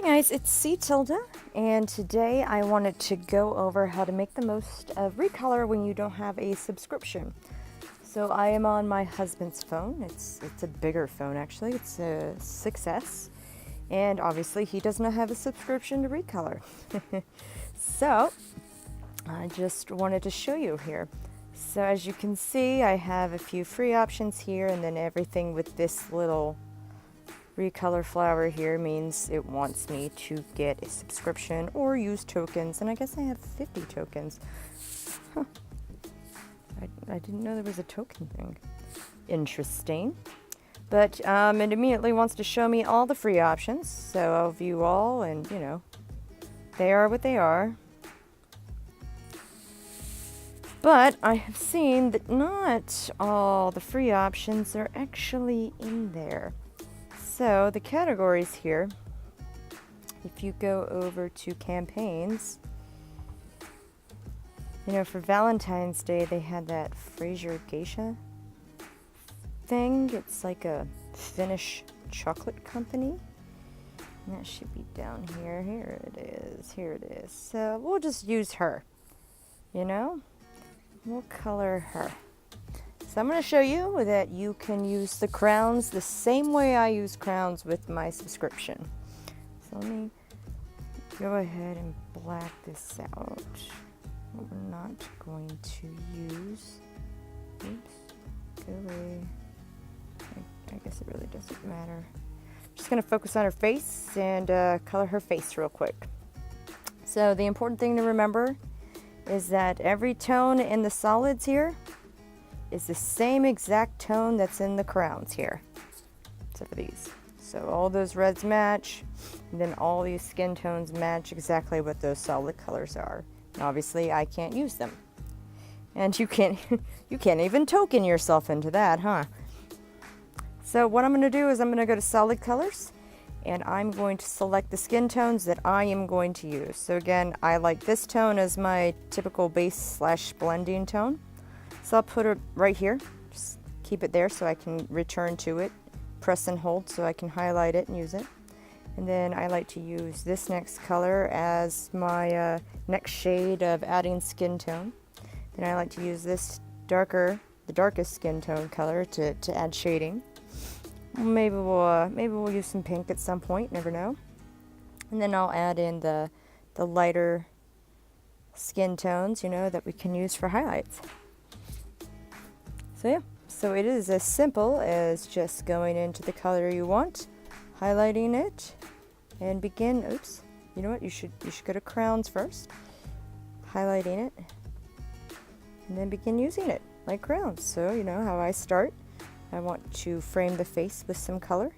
Hi guys, it's CTilde, and today I wanted to go over how to make the most of Recolor when you don't have a subscription. So I am on my husband's phone. It's a bigger phone actually. It's a 6S, and obviously he does not have a subscription to Recolor. So I just wanted to show you here. So as you can see, I have a few free options here, and then everything with this little Recolor flower here means it wants me to get a subscription or use tokens, and I guess I have 50 tokens. Huh. I didn't know there was a token thing. Interesting. But it immediately wants to show me all the free options, so I'll view all, and you know, they are what they are. But I have seen that not all the free options are actually in there. So the categories here, if you go over to campaigns, you know, for Valentine's Day they had that Fraser Geisha thing. It's like a Finnish chocolate company. And that should be down here. Here it is. Here it is. So we'll just use her, you know? We'll color her. So I'm going to show you that you can use the crowns the same way I use crowns with my subscription. So let me go ahead and black this out. What we're not going to use. Oops, go away. I guess it really doesn't matter. I'm just going to focus on her face and color her face real quick. So the important thing to remember is that every tone in the solids here is the same exact tone that's in the crowns here, except for these. So all those reds match, and then all these skin tones match exactly what those solid colors are. And obviously I can't use them. And you can't even token yourself into that, huh? So what I'm going to do is I'm going to go to solid colors, and I'm going to select the skin tones that I am going to use. So again, I like this tone as my typical base / blending tone. So I'll put it right here, just keep it there so I can return to it, press and hold so I can highlight it and use it. And then I like to use this next color as my next shade of adding skin tone. Then I like to use this the darkest skin tone color to add shading. Maybe we'll use some pink at some point, never know. And then I'll add in the lighter skin tones, you know, that we can use for highlights. So yeah, so it is as simple as just going into the color you want, highlighting it, and begin. Oops, you know what? You should go to crowns first, highlighting it, and then begin using it like crowns. So you know how I start. I want to frame the face with some color.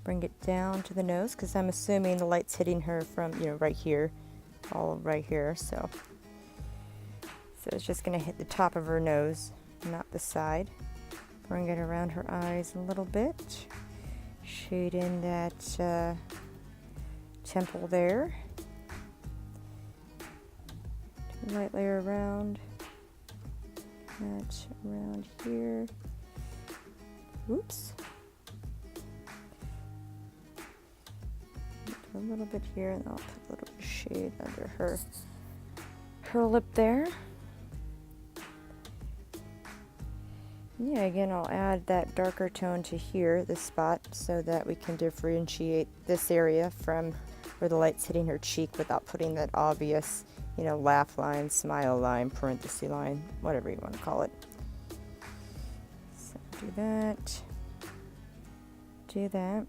Bring it down to the nose because I'm assuming the light's hitting her from, you know, right here, all right here. So it's just going to hit the top of her nose, not the side. Bring it around her eyes a little bit. Shade in that temple there. Light layer around. That around here. Oops. A little bit here, and I'll put a little bit of shade under her lip there. Yeah, again, I'll add that darker tone to here, this spot, so that we can differentiate this area from where the light's hitting her cheek without putting that obvious, you know, laugh line, smile line, parenthesis line, whatever you want to call it. So do that. Do that.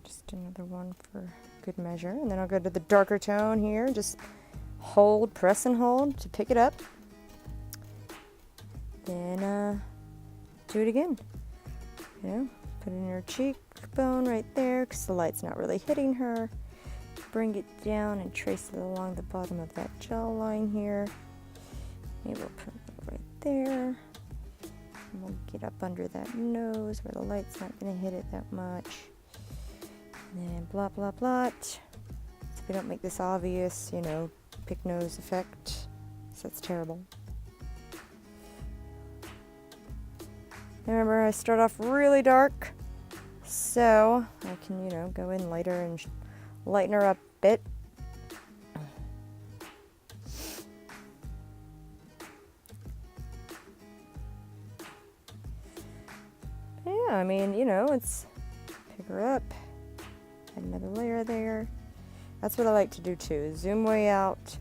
Just another one for good measure. And then I'll go to the darker tone here. Just hold, press and hold to pick it up. Then do it again. You know, put it in her cheekbone right there because the light's not really hitting her. Bring it down and trace it along the bottom of that jawline here. Maybe we'll put it right there. And we'll get up under that nose where the light's not going to hit it that much. And then blot, blot, blot. So we don't make this obvious, you know, pick nose effect. So that's terrible. Remember, I start off really dark So I can, you know, go in later and lighten her up a bit. Yeah, I mean, you know, it's pick her up, add another layer there. That's what I like to do too. Zoom way out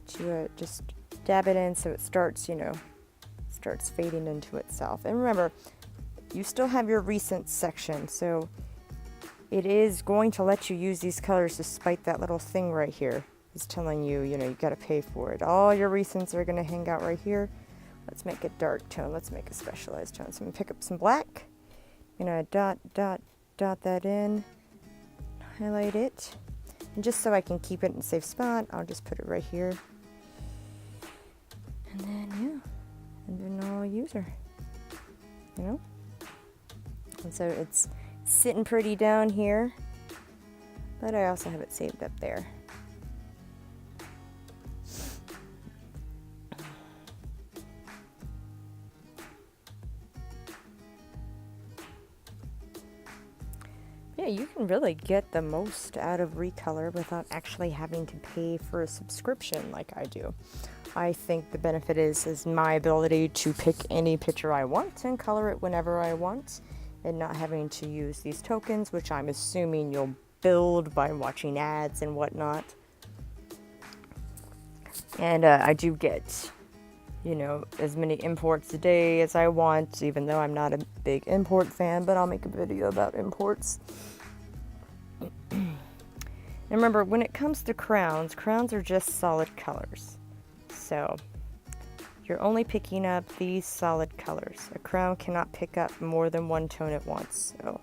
to just dab it in so it starts, you know, starts fading into itself. And remember, you still have your recent section, so it is going to let you use these colors despite that little thing right here. It's telling you, you know, you got to pay for it. All your recents are going to hang out right here. Let's make a dark tone. Let's make a specialized tone. So I'm going to pick up some black. I'm going to dot that in, highlight it. And just so I can keep it in a safe spot, I'll just put it right here. And then, yeah, and then I'll use her, you know? And so it's sitting pretty down here, but I also have it saved up there. Yeah, you can really get the most out of Recolor without actually having to pay for a subscription like I do. I think the benefit is my ability to pick any picture I want and color it whenever I want, and not having to use these tokens, which I'm assuming you'll build by watching ads and whatnot. And I do get, you know, as many imports a day as I want, even though I'm not a big import fan, but I'll make a video about imports. And remember, when it comes to crowns, crowns are just solid colors. So you're only picking up these solid colors. A crown cannot pick up more than one tone at once. So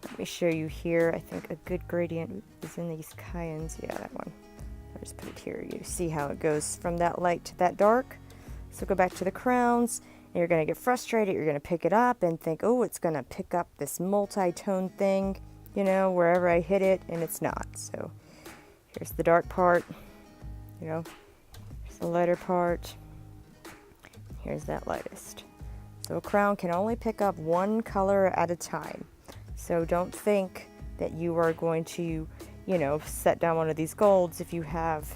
let me show you here. I think a good gradient is in these Crayons. Yeah, that one. I'll just put it here. You see how it goes from that light to that dark. So go back to the crowns, and you're going to get frustrated. You're going to pick it up and think, oh, it's going to pick up this multi-tone thing, you know, wherever I hit it, and it's not. So here's the dark part, you know, here's the lighter part. Here's that lightest. So a crown can only pick up one color at a time. So don't think that you are going to, you know, set down one of these golds if you have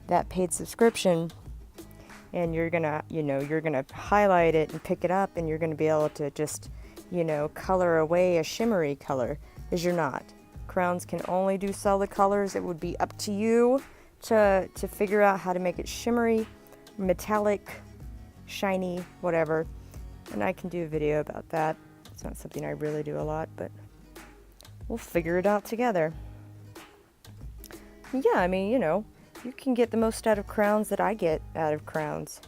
that paid subscription, and you're gonna, you know, you're gonna highlight it and pick it up, and you're gonna be able to just, you know, color away a shimmery color, because you're not. Crowns can only do solid colors. It would be up to you to figure out how to make it shimmery, metallic, shiny, whatever. And I can do a video about that. It's not something I really do a lot, but we'll figure it out together. Yeah, I mean, you know, you can get the most out of crowns that I get out of crowns.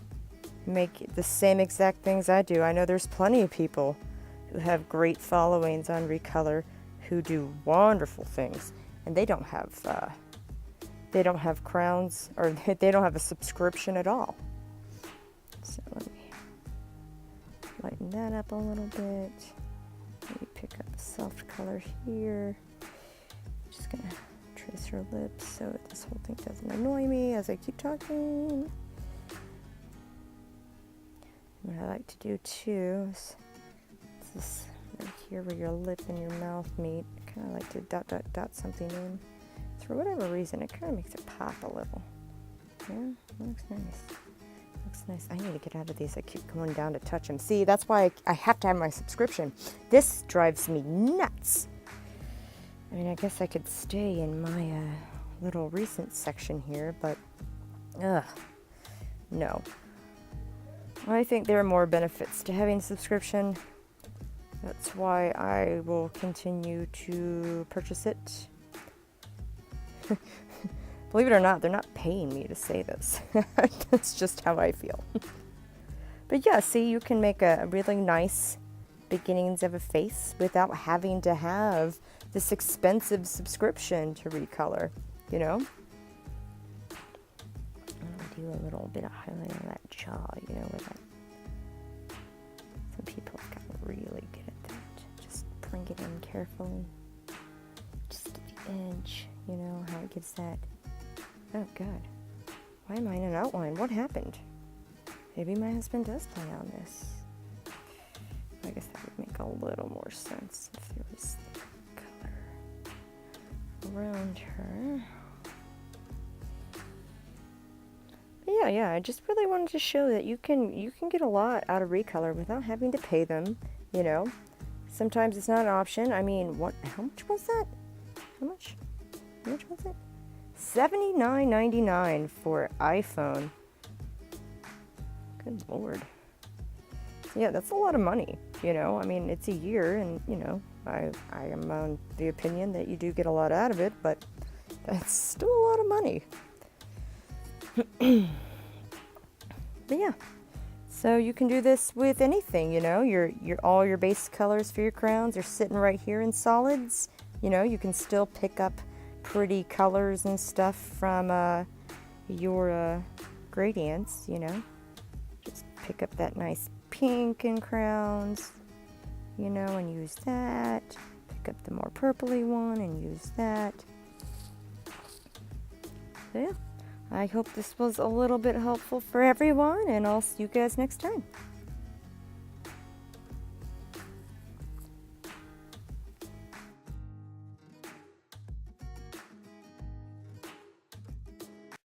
Make the same exact things I do. I know there's plenty of people who have great followings on Recolor who do wonderful things, and they don't have crowns, or they don't have a subscription at all. So let me lighten that up a little bit. Maybe pick up a soft color here. Just gonna trace her lips so that this whole thing doesn't annoy me as I keep talking. What I like to do too is this right here where your lip and your mouth meet. I kind of like to dot something in. For whatever reason, it kind of makes it pop a little. Yeah, looks nice. Looks nice. I need to get out of these. I keep going down to touch them. See, that's why I have to have my subscription. This drives me nuts. I mean, I guess I could stay in my little recent section here, but no. I think there are more benefits to having a subscription. That's why I will continue to purchase it. Believe it or not, they're not paying me to say this. That's just how I feel. But yeah, see, you can make a really nice beginnings of a face without having to have this expensive subscription to Recolor, you know? I'll do a little bit of highlight on that jaw, you know, with that. Some people have gotten really good at that. Just bring it in carefully. Just at the edge, you know, how it gives that. Oh, God. Why am I in an outline? What happened? Maybe my husband does play on this. I guess that would make a little more sense if there was around her. But yeah, I just really wanted to show that you can get a lot out of Recolor without having to pay them, you know. Sometimes it's not an option. I mean, how much was that? How much was it? $79.99 for iPhone. Good Lord. Yeah, that's a lot of money, you know. I mean, it's a year, and, you know, I am on the opinion that you do get a lot out of it, but that's still a lot of money. But yeah, so you can do this with anything, you know. All your base colors for your crowns are sitting right here in solids. You know, you can still pick up pretty colors and stuff from your gradients, you know. Just pick up that nice pink in crowns, you know, and use that. Pick up the more purpley one and use that. So yeah, I hope this was a little bit helpful for everyone, and I'll see you guys next time.